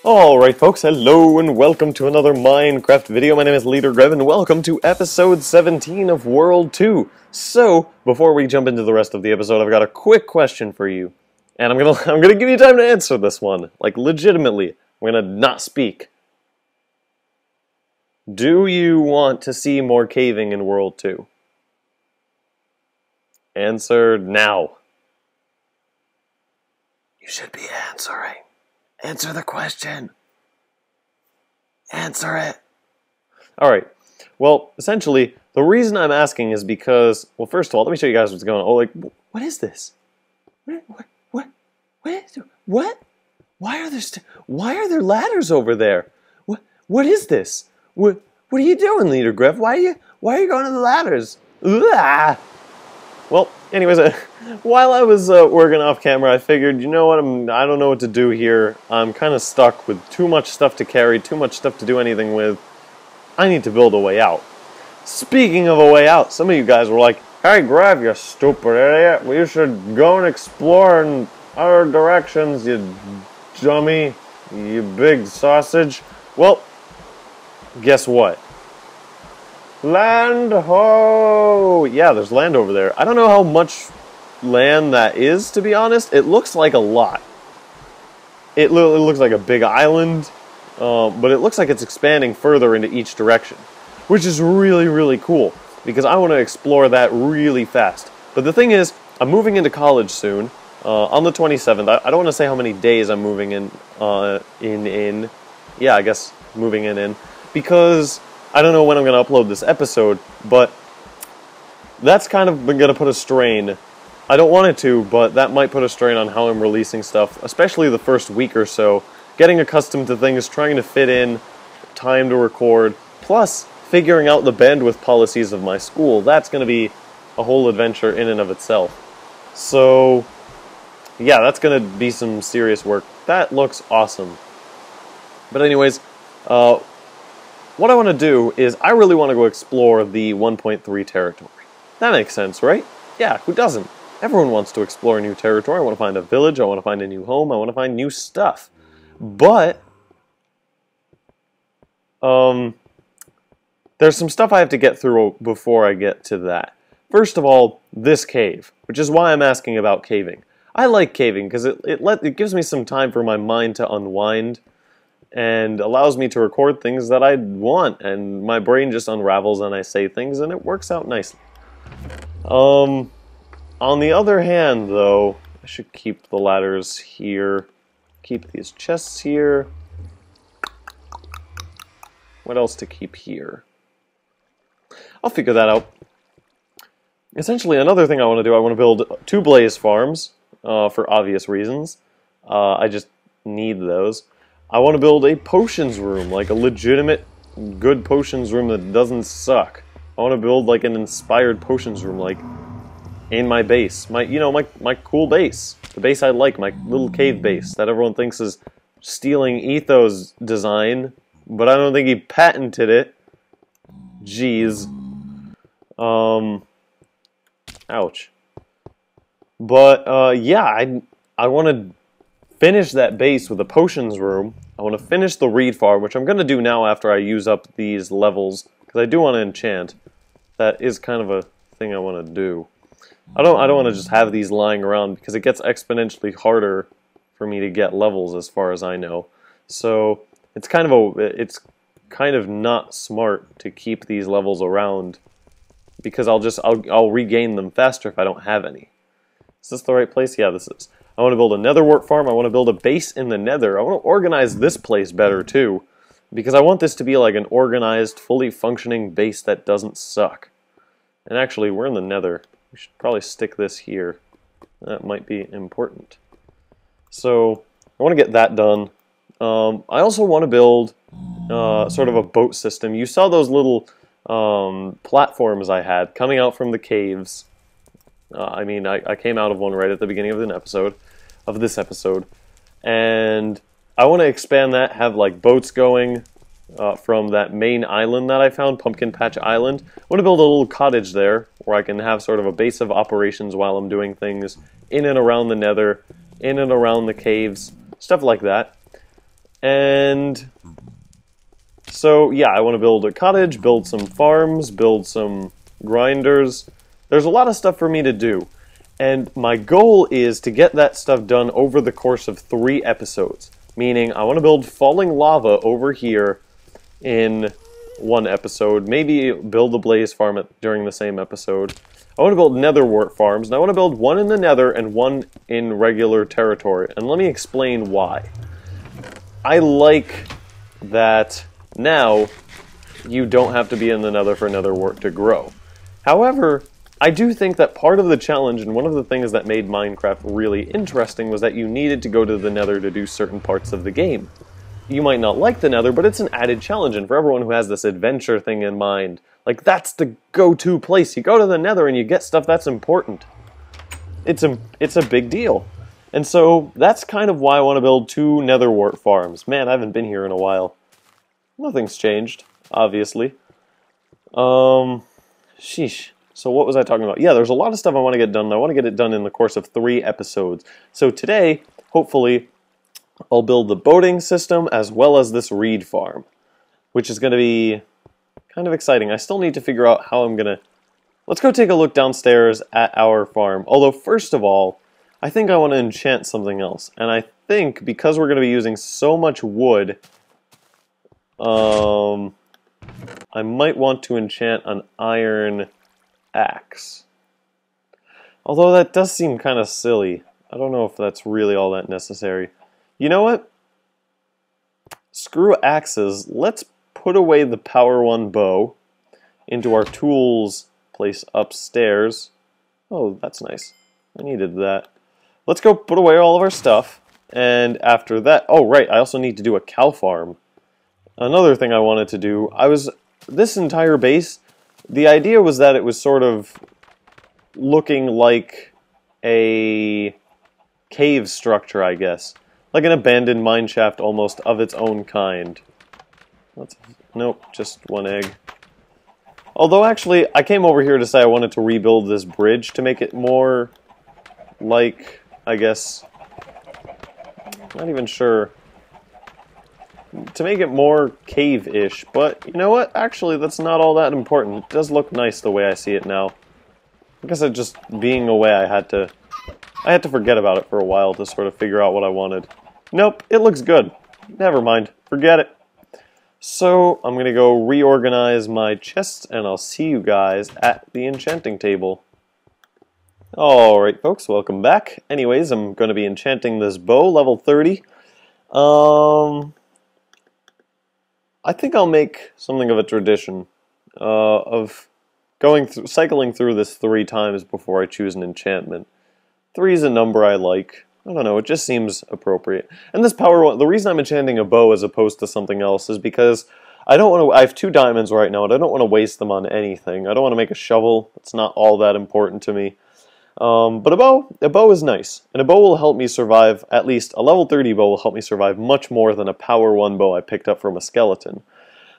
Alright folks, hello and welcome to another Minecraft video. My name is LeaderGrev and welcome to episode 17 of World 2. So, before we jump into the rest of the episode, I've got a quick question for you. And I'm gonna give you time to answer this one. Like, legitimately. I'm gonna not speak. Do you want to see more caving in World 2? Answer now. You should be answering. Answer the question. Answer it. Alright. Well, essentially, the reason I'm asking is because, well, first of all, let me show you guys what's going on. Oh, like, what is this? What? Why are there ladders over there? What is this? What are you doing, LeaderGrev? Why are you going to the ladders? Ugh. Well, anyways, while I was working off camera, I figured, you know what, I don't know what to do here. I'm kind of stuck with too much stuff to carry, too much stuff to do anything with. I need to build a way out. Speaking of a way out, some of you guys were like, "Hey, Grev, you stupid idiot. You should go and explore in other directions, you dummy, you big sausage." Well, guess what? Land ho! Yeah, there's land over there. I don't know how much land that is, to be honest. It looks like a lot. It looks like a big island, but it looks like it's expanding further into each direction, which is really, really cool, because I want to explore that really fast. But the thing is, I'm moving into college soon, on the 27th. I don't want to say how many days I'm moving in, yeah, I guess moving in, because I don't know when I'm going to upload this episode, but that's kind of going to put a strain. I don't want it to, but that might put a strain on how I'm releasing stuff, especially the first week or so. Getting accustomed to things, trying to fit in time to record, plus figuring out the bandwidth policies of my school. That's going to be a whole adventure in and of itself. So, yeah, that's going to be some serious work. That looks awesome. But anyways, what I want to do is I really want to go explore the 1.3 territory. That makes sense, right? Yeah, who doesn't? Everyone wants to explore a new territory. I want to find a village. I want to find a new home. I want to find new stuff. But there's some stuff I have to get through before I get to that. First of all, this cave, which is why I'm asking about caving. I like caving because it gives me some time for my mind to unwind, and allows me to record things that I want, and my brain just unravels and I say things and it works out nicely. On the other hand, though, I should keep the ladders here, keep these chests here. What else to keep here? I'll figure that out. Essentially, another thing I want to do, I want to build 2 blaze farms, for obvious reasons. I just need those. I want to build a potions room, like a legitimate good potions room that doesn't suck. I want to build like an inspired potions room, like in my base, my cool base, the base I like, my little cave base that everyone thinks is stealing Etho's design, but I don't think he patented it. Jeez. Ouch. But yeah, I want to finish that base with a potions room. I want to finish the reed farm, which I'm going to do now after I use up these levels, because I do want to enchant. That is kind of a thing I want to do. I don't want to just have these lying around, because it gets exponentially harder for me to get levels as far as I know. So it's kind of not smart to keep these levels around, because I'll regain them faster if I don't have any. Is this the right place? Yeah, this is. I want to build a nether wart farm. I want to build a base in the nether. I want to organize this place better too, because I want this to be like an organized, fully functioning base that doesn't suck. And actually, we're in the nether. We should probably stick this here. That might be important. So I want to get that done. I also want to build sort of a boat system. You saw those little platforms I had coming out from the caves. I came out of one right at the beginning of this episode, and I want to expand that, have like boats going from that main island that I found, Pumpkin Patch Island. I want to build a little cottage there where I can have sort of a base of operations while I'm doing things in and around the nether, in and around the caves, stuff like that. And so, yeah, I want to build a cottage, build some farms, build some grinders. There's a lot of stuff for me to do. And my goal is to get that stuff done over the course of 3 episodes. Meaning, I want to build falling lava over here in 1 episode. Maybe build the blaze farm during the same episode. I want to build nether wart farms, and I want to build 1 in the nether and 1 in regular territory. And let me explain why. I like that now you don't have to be in the nether for nether wart to grow. However, I do think that part of the challenge, and one of the things that made Minecraft really interesting, was that you needed to go to the nether to do certain parts of the game. You might not like the nether, but it's an added challenge, and for everyone who has this adventure thing in mind, like, that's the go-to place. You go to the nether and you get stuff that's important. It's a big deal. And so, that's kind of why I want to build 2 nether wart farms. Man, I haven't been here in a while. Nothing's changed, obviously. Sheesh. So what was I talking about? Yeah, there's a lot of stuff I want to get done, and I want to get it done in the course of 3 episodes. So today, hopefully, I'll build the boating system as well as this reed farm, which is going to be kind of exciting. I still need to figure out how I'm going to... Let's go take a look downstairs at our farm. Although, first of all, I think I want to enchant something else. And I think, because we're going to be using so much wood, I might want to enchant an iron axe. Although that does seem kind of silly. I don't know if that's really all that necessary. You know what? Screw axes. Let's put away the Power 1 bow into our tools place upstairs. Oh, that's nice. I needed that. Let's go put away all of our stuff. And after that... Oh, right. I also need to do a cow farm. Another thing I wanted to do... This entire base... The idea was that it was sort of looking like a cave structure, I guess. Like an abandoned mineshaft almost of its own kind. Nope, just 1 egg. Although actually, I came over here to say I wanted to rebuild this bridge to make it more like, I guess, not even sure, to make it more cave-ish, but you know what? Actually, that's not all that important. It does look nice the way I see it now. I guess just being away, I had to forget about it for a while to sort of figure out what I wanted. Nope, it looks good. Never mind. Forget it. So, I'm going to go reorganize my chests, and I'll see you guys at the enchanting table. Alright, folks, welcome back. Anyways, I'm going to be enchanting this bow, level 30. I think I'll make something of a tradition of cycling through this 3 times before I choose an enchantment. 3 is a number I like. I don't know, it just seems appropriate. And this power one, the reason I'm enchanting a bow as opposed to something else is because I have 2 diamonds right now, and I don't want to waste them on anything. I don't want to make a shovel. It's not all that important to me. But a bow is nice, and a bow will help me survive, at least a level 30 bow will help me survive much more than a power 1 bow I picked up from a skeleton.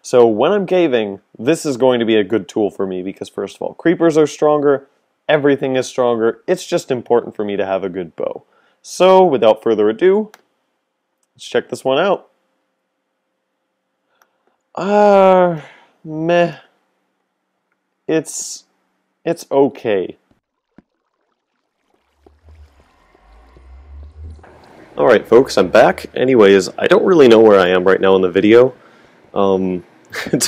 So when I'm caving, this is going to be a good tool for me, because first of all, creepers are stronger, everything is stronger, it's just important for me to have a good bow. So, without further ado, let's check this one out. Meh. It's okay. Alright folks, I'm back. Anyways, I don't really know where I am right now in the video. To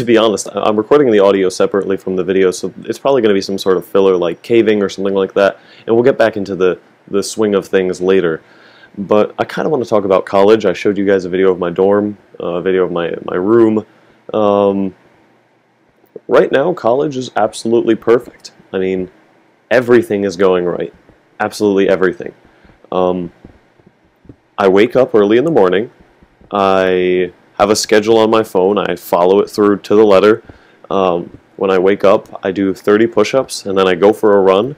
be honest, I'm recording the audio separately from the video, so it's probably going to be some sort of filler like caving or something like that, and we'll get back into the swing of things later. But I kind of want to talk about college. I showed you guys a video of my dorm, a video of my room. Right now, college is absolutely perfect. I mean, everything is going right. Absolutely everything. I wake up early in the morning. I have a schedule on my phone. I follow it through to the letter. When I wake up, I do 30 push-ups, and then I go for a run,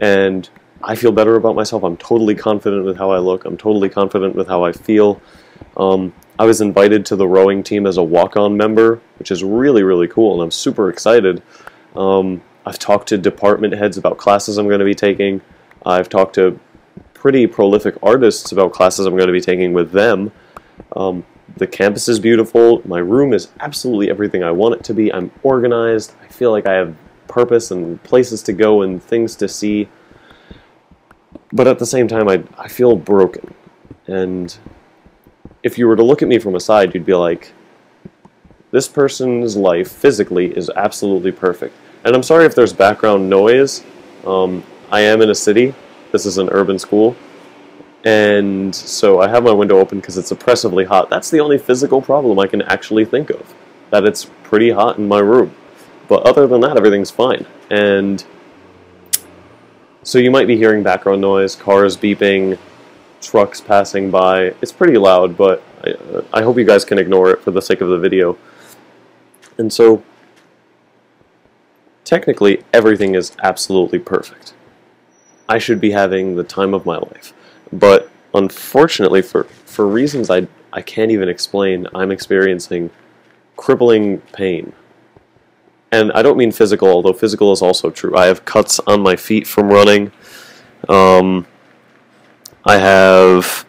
and I feel better about myself. I'm totally confident with how I look. I'm totally confident with how I feel. I was invited to the rowing team as a walk-on member, which is really, really cool, and I'm super excited. I've talked to department heads about classes I'm going to be taking. I've talked to pretty prolific artists about classes I'm going to be taking with them. The campus is beautiful. My room is absolutely everything I want it to be. I'm organized. I feel like I have purpose and places to go and things to see. But at the same time, I feel broken. And if you were to look at me from a side, you'd be like, this person's life physically is absolutely perfect. And I'm sorry if there's background noise. I am in a city. This is an urban school. And so I have my window open because it's oppressively hot. That's the only physical problem I can actually think of. That it's pretty hot in my room. But other than that, everything's fine. And so you might be hearing background noise, cars beeping, trucks passing by. It's pretty loud, but I hope you guys can ignore it for the sake of the video. And so, technically, everything is absolutely perfect. I should be having the time of my life. But unfortunately, for reasons I can't even explain, I'm experiencing crippling pain. And I don't mean physical, although physical is also true. I have cuts on my feet from running. I have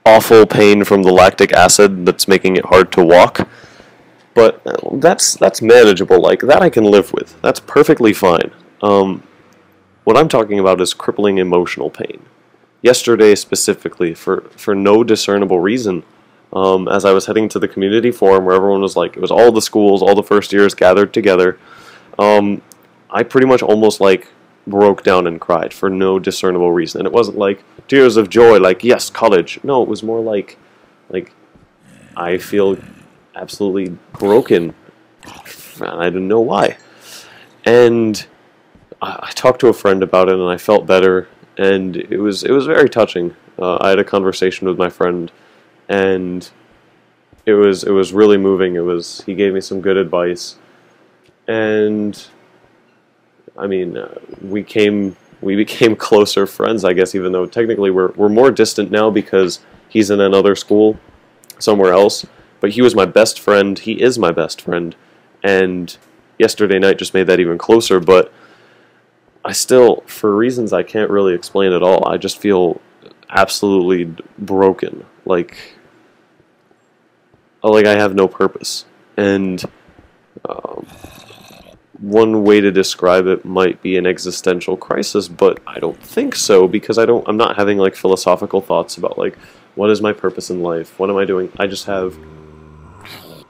awful pain from the lactic acid that's making it hard to walk. But that's manageable. Like, that I can live with. That's perfectly fine. What I'm talking about is crippling emotional pain. Yesterday, specifically, for no discernible reason, as I was heading to the community forum where everyone was like, it was all the schools, all the first years gathered together, I pretty much almost like broke down and cried for no discernible reason. And it wasn't like tears of joy, like, yes, college. No, it was more like I feel absolutely broken, and I didn't know why. And I talked to a friend about it, and I felt better, and it was very touching. I had a conversation with my friend, and it was really moving. He gave me some good advice, and I mean, we became closer friends, I guess, even though technically we're more distant now because he's in another school somewhere else. But he was my best friend. He is my best friend, and yesterday night just made that even closer. But I still, for reasons I can't really explain at all, I just feel absolutely broken. Like I have no purpose. And one way to describe it might be an existential crisis, but I don't think so, because I'm not having like philosophical thoughts about like, what is my purpose in life? What am I doing? I just have,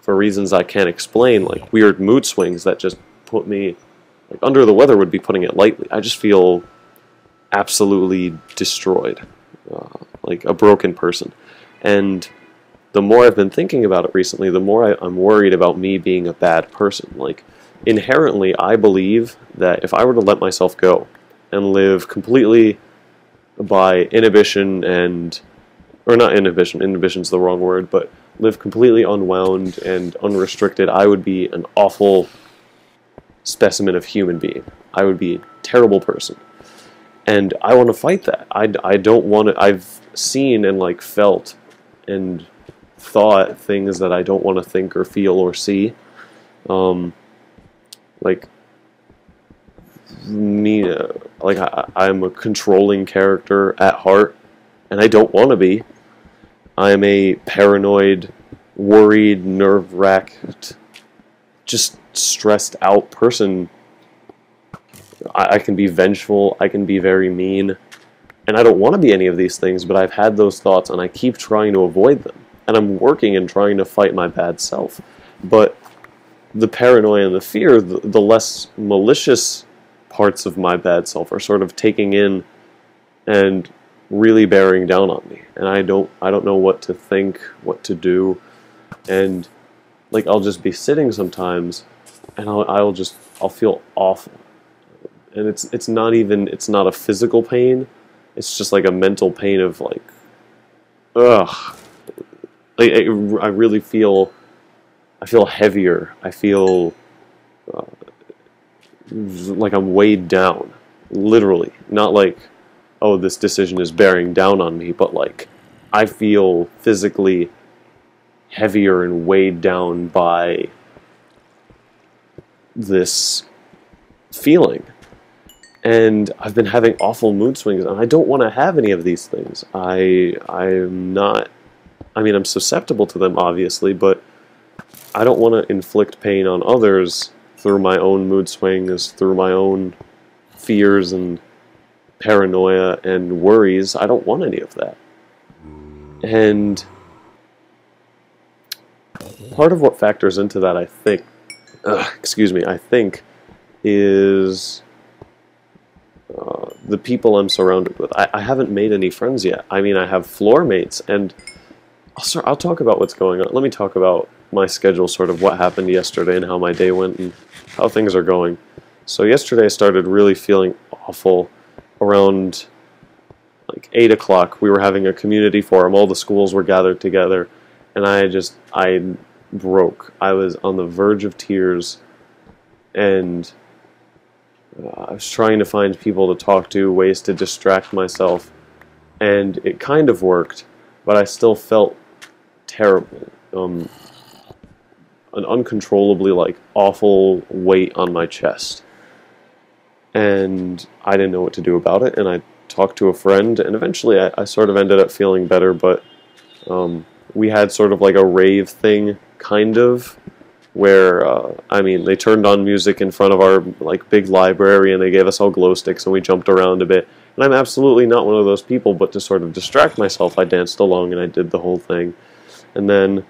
for reasons I can't explain, like weird mood swings that just put me, like under the weather would be putting it lightly. I just feel absolutely destroyed, like a broken person. And the more I've been thinking about it recently, the more I'm worried about me being a bad person. Like, inherently, I believe that if I were to let myself go and live completely by inhibition and, or not inhibition, inhibition's the wrong word, but live completely unwound and unrestricted, I would be an awful specimen of human being. I would be a terrible person. And I want to fight that. I don't want to, I've seen and like felt and thought things that I don't want to think or feel or see. Like me, like I'm a controlling character at heart, and I don't want to be. I am a paranoid, worried, nerve-wracked, just stressed out person. I can be vengeful, I can be very mean, and I don't want to be any of these things, but I've had those thoughts and I keep trying to avoid them. And I'm working and trying to fight my bad self. But the paranoia and the fear, the less malicious parts of my bad self are sort of taking in and really bearing down on me. And I don't know what to think, what to do. And like I'll just be sitting sometimes and I'll feel awful. And it's not a physical pain. It's just like a mental pain of like, ugh. Like, I really feel, I feel heavier. I feel like I'm weighed down, literally. Not like, oh, this decision is bearing down on me, but like, I feel physically heavier and weighed down by this feeling. And I've been having awful mood swings, and I don't want to have any of these things. I mean, I'm susceptible to them, obviously, but I don't want to inflict pain on others through my own mood swings, through my own fears and paranoia and worries. I don't want any of that. And part of what factors into that, I think, is the people I'm surrounded with. I haven't made any friends yet. I mean, I have floor mates, and I'll talk about what's going on. Let me talk about my schedule, sort of what happened yesterday and how my day went and how things are going. So yesterday I started really feeling awful around like 8 o'clock. We were having a community forum. All the schools were gathered together, and I broke. I was on the verge of tears, and I was trying to find people to talk to, ways to distract myself, and it kind of worked, but I still felt terrible. An uncontrollably, like, awful weight on my chest. And I didn't know what to do about it, and I talked to a friend, and eventually I sort of ended up feeling better, but we had sort of like a rave thing, kind of, where, I mean, they turned on music in front of our, like, big library, and they gave us all glow sticks, and we jumped around a bit. And I'm absolutely not one of those people, but to sort of distract myself, I danced along, and I did the whole thing. And then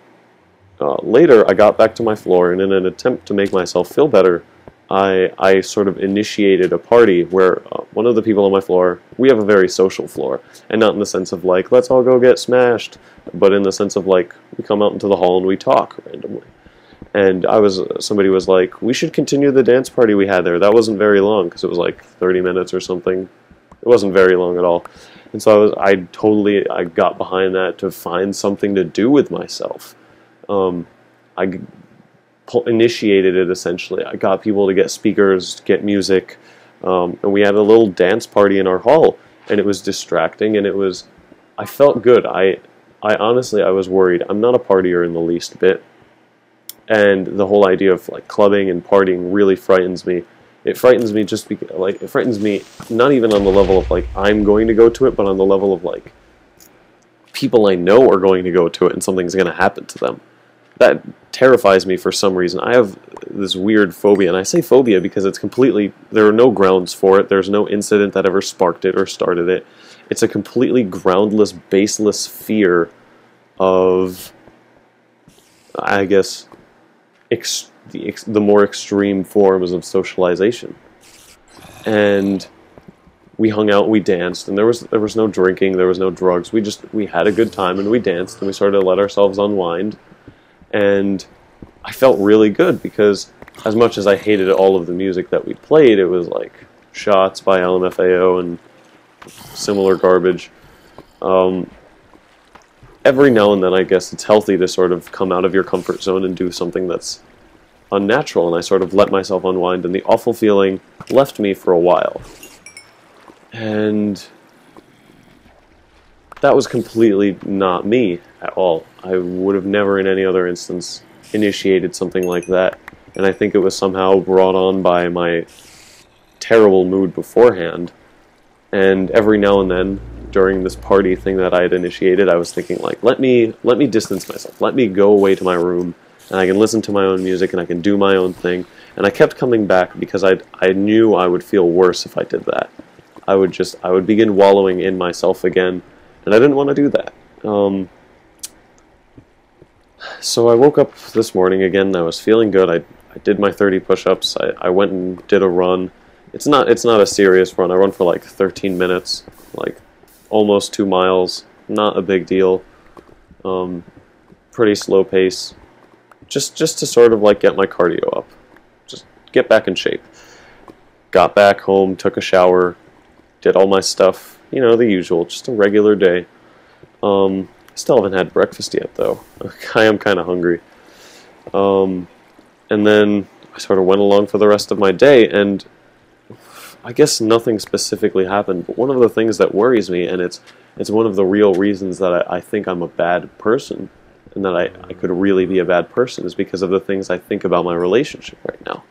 later, I got back to my floor, and in an attempt to make myself feel better, I sort of initiated a party where one of the people on my floor, we have a very social floor, and not in the sense of like, let's all go get smashed, but in the sense of like, we come out into the hall and we talk randomly. And somebody was like, we should continue the dance party we had there. That wasn't very long, because it was like 30 minutes or something. It wasn't very long at all. And so I got behind that to find something to do with myself. I initiated it, essentially. I got people to get speakers, get music, and we had a little dance party in our hall, and it was distracting, and I felt good. I honestly, I was worried. I'm not a partier in the least bit, and the whole idea of like clubbing and partying really frightens me. It frightens me just because, like, it frightens me not even on the level of like I'm going to go to it, but on the level of like people I know are going to go to it and something's going to happen to them. That terrifies me for some reason. I have this weird phobia, and I say phobia because it's completely, there are no grounds for it. There's no incident that ever sparked it or started it. It's a completely groundless, baseless fear of, I guess, the more extreme forms of socialization. And we hung out, we danced, and there was no drinking, there was no drugs. We had a good time, and we danced, and we sort of let ourselves unwind. And I felt really good because as much as I hated all of the music that we played, it was like Shots by LMFAO and similar garbage. Every now and then, I guess it's healthy to sort of come out of your comfort zone and do something that's unnatural, and I sort of let myself unwind, and the awful feeling left me for a while. And that was completely not me at all. I would have never in any other instance initiated something like that, and I think it was somehow brought on by my terrible mood beforehand. And every now and then, during this party thing that I had initiated, I was thinking like, let me distance myself, let me go away to my room, and I can listen to my own music, and I can do my own thing. And I kept coming back because I knew I would feel worse if I did that. I would begin wallowing in myself again, and I didn't want to do that. So I woke up this morning again, and I was feeling good. I did my 30 push-ups. I went and did a run. It's not a serious run. I run for like 13 minutes, like almost 2 miles. Not a big deal. Pretty slow pace. Just to sort of like get my cardio up. Just get back in shape. Got back home, took a shower, did all my stuff. You know, the usual, just a regular day. Still haven't had breakfast yet, though. I am kind of hungry. And then I sort of went along for the rest of my day, and I guess nothing specifically happened, but one of the things that worries me, and it's one of the real reasons that I think I'm a bad person, and that I could really be a bad person, is because of the things I think about my relationship right now.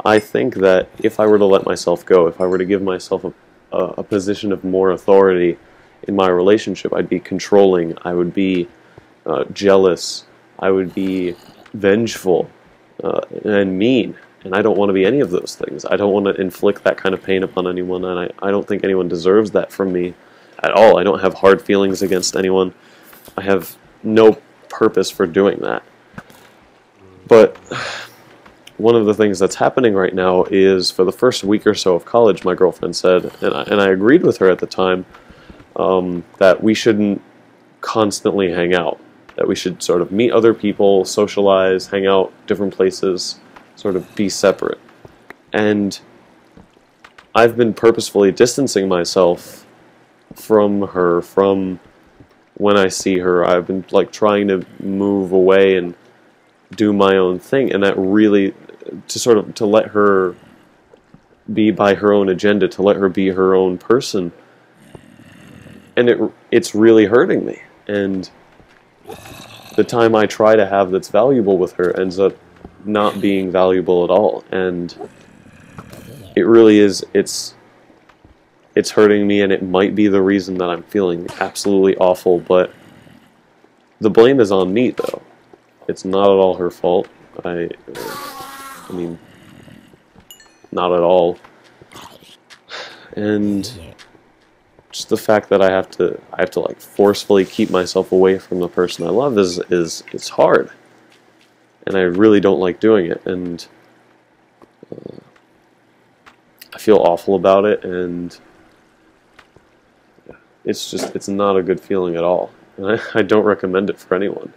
I think that if I were to let myself go, if I were to give myself a position of more authority in my relationship, I'd be controlling, I would be jealous, I would be vengeful, and mean. And I don't want to be any of those things. I don't want to inflict that kind of pain upon anyone, and I don't think anyone deserves that from me at all. I don't have hard feelings against anyone. I have no purpose for doing that. But one of the things that's happening right now is, for the first week or so of college, my girlfriend said, and I agreed with her at the time, that we shouldn't constantly hang out, that we should sort of meet other people, socialize, hang out different places, sort of be separate. And I've been purposefully distancing myself from her, from when I see her. I've been like trying to move away and do my own thing, and that really, to let her be by her own agenda, to let her be her own person, and it's really hurting me. And the time I try to have that's valuable with her ends up not being valuable at all, and it really is, it's hurting me, and it might be the reason that I'm feeling absolutely awful, but the blame is on me, though. It's not at all her fault. I mean, not at all. And just the fact that I have to like forcefully keep myself away from the person I love is it's hard. And I really don't like doing it, and I feel awful about it, and it's not a good feeling at all. And I don't recommend it for anyone,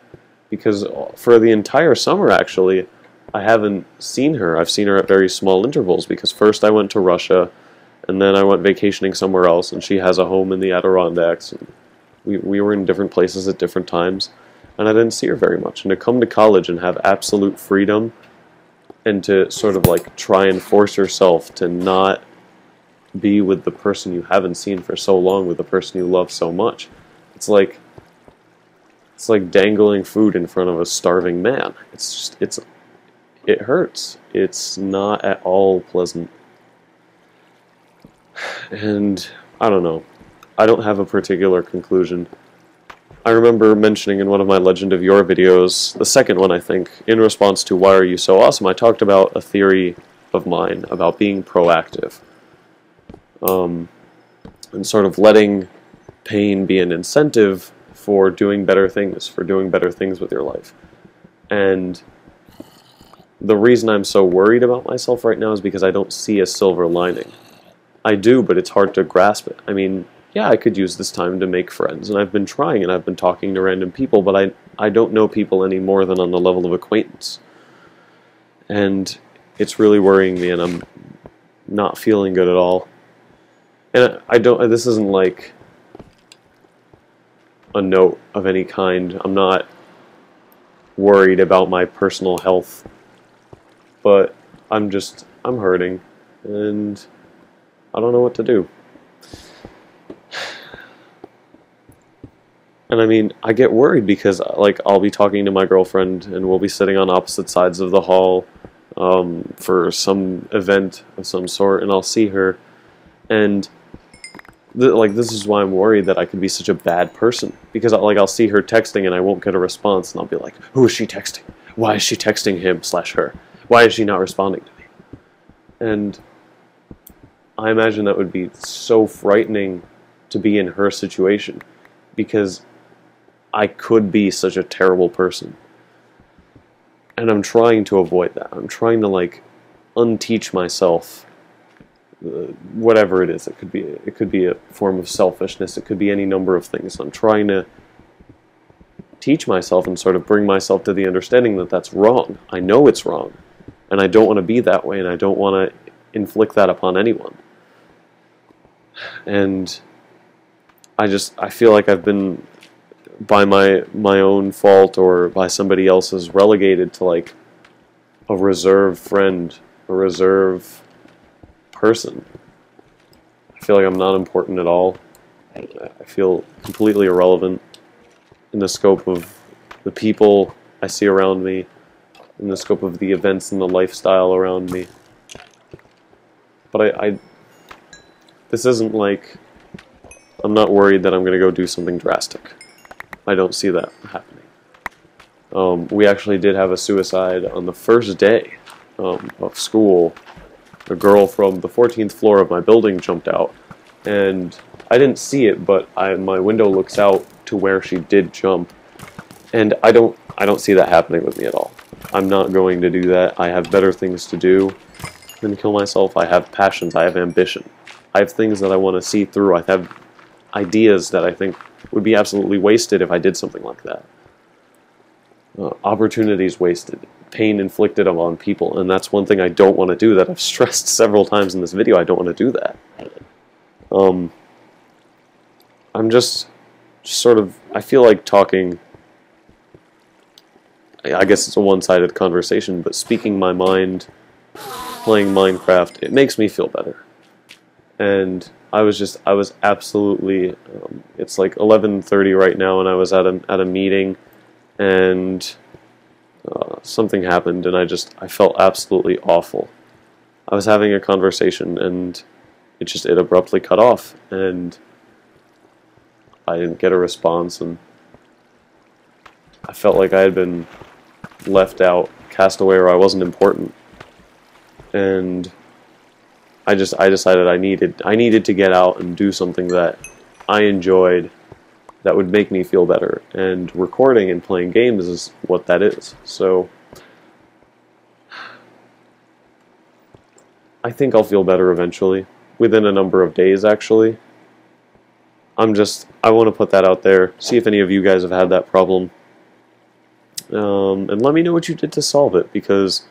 because for the entire summer, actually, I haven't seen her. I've seen her at very small intervals, because first I went to Russia, and then I went vacationing somewhere else, and she has a home in the Adirondacks, and we were in different places at different times, and I didn't see her very much. And to come to college and have absolute freedom, and to sort of like try and force yourself to not be with the person you haven't seen for so long, with the person you love so much, it's like dangling food in front of a starving man. It hurts. It's not at all pleasant. And I don't know. I don't have a particular conclusion. I remember mentioning in one of my Legend of Yore videos, the second one I think, in response to Why Are You So Awesome, I talked about a theory of mine about being proactive. And sort of letting pain be an incentive for doing better things, with your life. And the reason I'm so worried about myself right now is because I don't see a silver lining. I do, but it's hard to grasp it. I mean, yeah, I could use this time to make friends, and I've been trying, and I've been talking to random people, but I don't know people any more than on the level of acquaintance. And it's really worrying me, and I'm not feeling good at all. And this isn't like a note of any kind. I'm not worried about my personal health, but I'm hurting, and I don't know what to do. And I mean, I get worried because, like, I'll be talking to my girlfriend, and we'll be sitting on opposite sides of the hall for some event of some sort, and I'll see her, and this is why I'm worried that I could be such a bad person, because I'll see her texting and I won't get a response, and I'll be like, who is she texting? Why is she texting him/her? Why is she not responding to me? And I imagine that would be so frightening to be in her situation, because I could be such a terrible person. And I'm trying to avoid that. I'm trying to like unteach myself whatever it is. It could be a form of selfishness. It could be any number of things. I'm trying to teach myself and sort of bring myself to the understanding that that's wrong. I know it's wrong, and I don't want to be that way, and I don't want to inflict that upon anyone. And I feel like I've been, by my own fault or by somebody else's, relegated to like a reserved friend, a reserved person. I feel like I'm not important at all. I feel completely irrelevant in the scope of the people I see around me, in the scope of the events and the lifestyle around me. But this isn't like, I'm not worried that I'm going to go do something drastic. I don't see that happening. We actually did have a suicide on the first day of school. A girl from the 14th floor of my building jumped out, and I didn't see it, but my window looks out to where she did jump, and I don't see that happening with me at all. I'm not going to do that. I have better things to do than kill myself. I have passions. I have ambition. I have things that I want to see through. I have ideas that I think would be absolutely wasted if I did something like that. Opportunities wasted, pain inflicted upon people, and that's one thing I don't want to do, that I've stressed several times in this video. I don't want to do that. I'm just sort of, I feel like talking, I guess it's a one-sided conversation, but speaking my mind, playing Minecraft, it makes me feel better. And I was absolutely, it's like 11:30 right now, and I was at a meeting, and something happened, and I felt absolutely awful. I was having a conversation, and it abruptly cut off, and I didn't get a response, and I felt like I had been left out, cast away, or I wasn't important. And I decided I needed to get out and do something that I enjoyed, that would make me feel better, and recording and playing games is what that is. So I think I'll feel better eventually, within a number of days actually. I want to put that out there, see if any of you guys have had that problem, and let me know what you did to solve it, because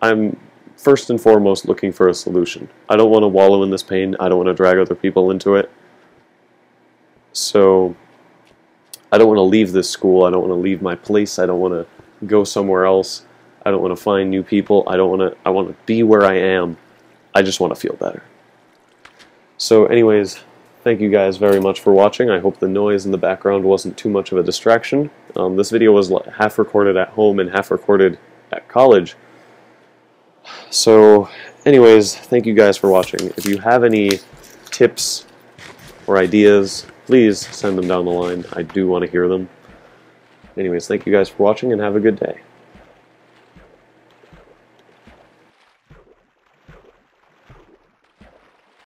I'm first and foremost looking for a solution. I don't want to wallow in this pain. I don't want to drag other people into it. So I don't want to leave this school. I don't want to leave my place. I don't want to go somewhere else. I don't want to find new people. I want to be where I am. I just want to feel better. So anyways, thank you guys very much for watching. I hope the noise in the background wasn't too much of a distraction. This video was half recorded at home and half recorded at college. So anyways, thank you guys for watching. If you have any tips or ideas, please send them down the line. I do want to hear them. Anyways, thank you guys for watching, and have a good day.